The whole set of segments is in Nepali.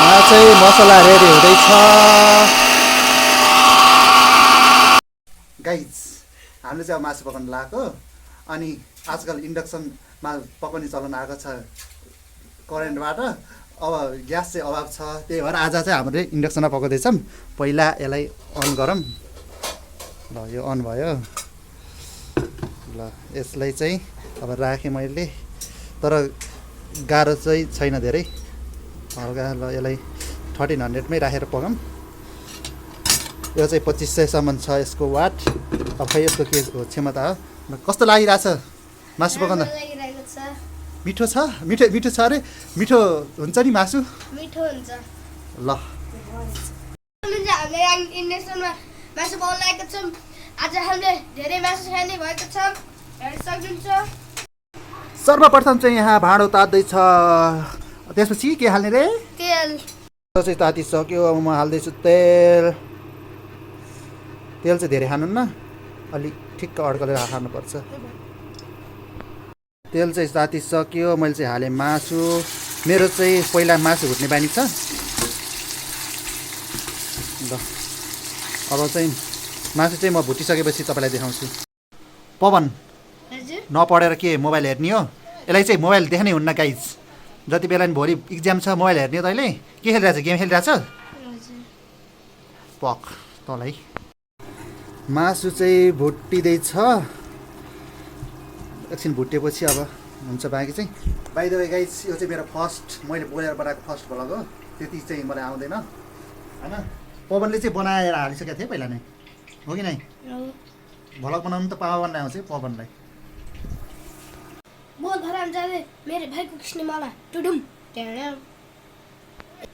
यहाँ चाहिँ मसला रेडी हुँदैछ गाइज। हामीले चाहिँ अब मासु पकाउनु लगाएको अनि आजकल इन्डक्सनमा पकाउने चलन आएको छ करेन्टबाट। अब ग्यास चाहिँ अभाव छ, त्यही भएर आज चाहिँ हामीले इन्डक्सनमा पकाउँदैछौँ। पहिला यसलाई अन गरौँ। ल यो अन भयो। ल यसलाई चाहिँ अब राखेँ मैले, तर गाह्रो चाहिँ छैन धेरै, हल्का। ल यसलाई 1300मै राखेर पकाऊँ। यो चाहिँ 2500सम्म छ यसको वाट। अब खै यसको के हो क्षमता हो। कस्तो लागिरहेछ मासु पकाउँदा? मिठो छ? मिठो छ अरे? मिठो हुन्छ नि मासु? मिठो हुन्छ। ल हामीले इन्डक्सनमा मासु पकाउन लागेको छौँ। आज हामीले धेरै मासु खाने भएको छ, हेर्न सक्नुहुन्छ। सर्वप्रथम चाहिँ यहाँ भाँडो तात्दैछ, त्यसपछि के हाल्ने रे? तेल चाहिँ तातिसक्यो। अब म हाल्दैछु तेल। तेल चाहिँ धेरै हाल्नुहुन्न, अलिक ठिक्क अड्कलेर हाल्नुपर्छ। तेल चाहिँ तातिसक्यो, मैले चाहिँ हालेँ मासु। मेरो चाहिँ पहिला मासु भुट्ने बानी छ। ल अब चाहिँ मासु चाहिँ म भुटिसकेपछि तपाईँलाई देखाउँछु। पवन नपढेर के मोबाइल हेर्ने हो? यसलाई चाहिँ मोबाइल देख्नै हुन्न गाइज। जति बेला नि भोलि इक्जाम छ मोबाइल हेर्ने हो तैँले? के खेलिरहेछ? गेम खेलिरहेछ? पक तँलाई। मासु चाहिँ भुटिँदैछ। एकछिन भुटेपछि अब हुन्छ बाँकी चाहिँ। बाइ द वे गाइज, यो चाहिँ मेरो फर्स्ट, मैले बोलेर बनाएको फर्स्ट भ्लग हो। त्यति चाहिँ मलाई आउँदैन होइन। पवनले चाहिँ बनाएर हालिसकेको थिएँ पहिला नै, हो कि नै? भ्लग बनाउनु त पवनलाई आउँछ, पवनलाई। बहुत भरा जाने मेरे भाई को किसने मारा? टुडुम।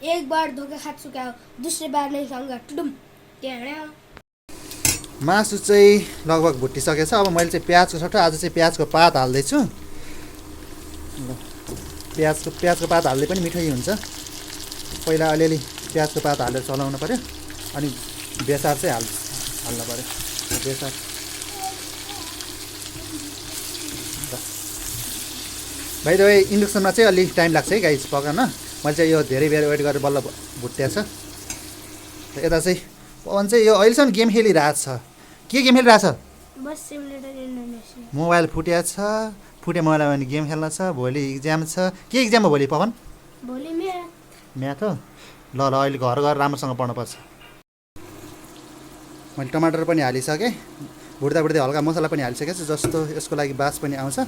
एक बार धोखा खा चुका हो, दूसरी बार नहीं खाऊंगा। टुडुम। मासु चाहिँ लगभग भुटिसकेछ। अब मैले चाहिँ प्याजको सट्टा आज चाहिँ प्याजको पात हाल्दैछु। ल प्याजको पात हाल्दै पनि मिठै हुन्छ। पहिला अलिअलि प्याजको पात हालेर चलाउनु पऱ्यो, अनि बेसार चाहिँ हाल्नु पऱ्यो। बेसार भाइ त इन्डक्सनमा चाहिँ अलिक टाइम लाग्छ है गाइस पकाउन। मैले चाहिँ यो धेरै बेर वेट गरेर बल्ल भुटिएको छ। यता चाहिँ पवन चाहिँ यो अहिलेसम्म गेम खेलिरहेको छ। के गेम खेलिरहेछ? Bus simulator Indonesia. मोबाइल फुटेको छ। फुटे मोबाइलमा पनि गेम खेल्न छ। भोलि इक्जाम छ। के इक्जाम हो भोलि पवन? भोलि म्याथ हो। ल अहिले घर गएर राम्रोसँग पढ्नुपर्छ। मैले टमाटर पनि हालिसकेँ। भुट्दा हल्का मसला पनि हालिसकेँ जस्तो यसको लागि बास पनि आउँछ।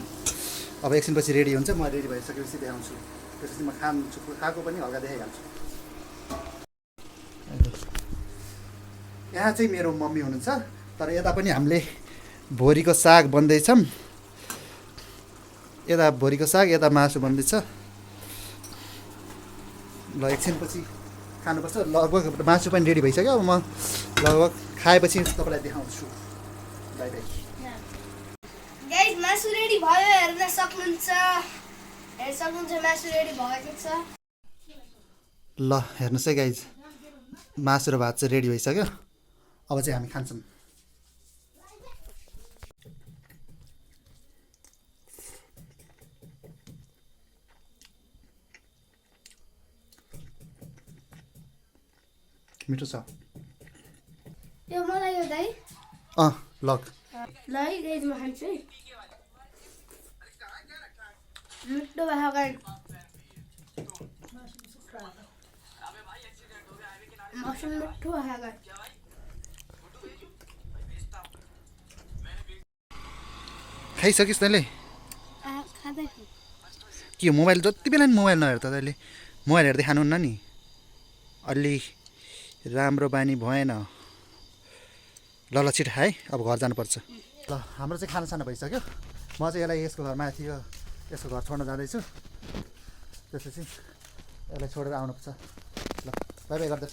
अब एकछिनपछि रेडी हुन्छ। म रेडी भइसकेपछि देखाउँछु। त्यसपछि म खाएको पनि हल्का देखाइहाल्छु। यहाँ चाहिँ मेरो मम्मी हुनुहुन्छ, तर यता पनि हामीले भोरीको साग बन्दैछौँ। यता भोरीको साग, यता मासु बन्दैछ। ल एकछिनपछि खानुपर्छ। लगभग मासु पनि रेडी भइसक्यो। अब म लगभग खाएपछि तपाईँलाई देखाउँछु। By by. गाइस मासु रेडी भयो, हेर्न सक्नुहुन्छ। मासु रेडी भएको छ। ल हेर्नुहोस् है गाइज, मासु र भात चाहिँ रेडी भइसक्यो। अब चाहिँ हामी खान्छौँ। मिठो छ यो मलाई यो दाइ लग ल है गाइज म खान्छु है मिठो भयो गाइज मौसम मिठो भयो गाइज खाइसकिस् तैँले खाँदैछु के मोबाइल जति बेला नि मोबाइल नहेर त तैँले मोबाइल हेर्दै खानुहुन्न नि अलि राम्रो बानी भएन ल ल छिटो है अब घर जानुपर्छ ल हाम्रो चाहिँ खानासाना भइसक्यो म चाहिँ यसलाई यसको घर माथि यसको घर छोड्न जाँदैछु त्यसपछि यसलाई छोडेर आउनुपर्छ ल बाई बाई गर्दा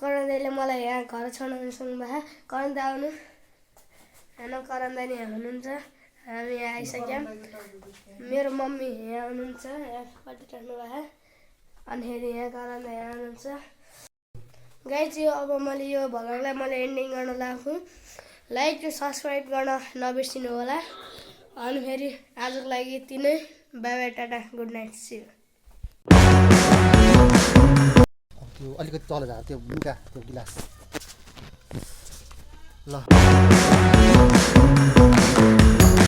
करण दाइले मलाई यहाँ घर छोड्नु सुन्नुभयो करण दाइ आउनु होइन करण दाइ यहाँ हुनुहुन्छ हामी यहाँ आइसक्यौँ मेरो मम्मी यहाँ हुनुहुन्छ यहाँ पल्टिराख्नु भयो अनि फेरि यहाँ करण दाइ यहाँ हुनुहुन्छ गाइज यो अब मैले यो भ्लगलाई मैले एन्डिङ गर्न लाग्छु लाइक र सब्सक्राइब गर्न नबिर्सिनु होला अनि फेरि आजको लागि यति नै bye bye tata good night see you त्यो अलिकति तल झार त्यो मुका त्यो गिलास ल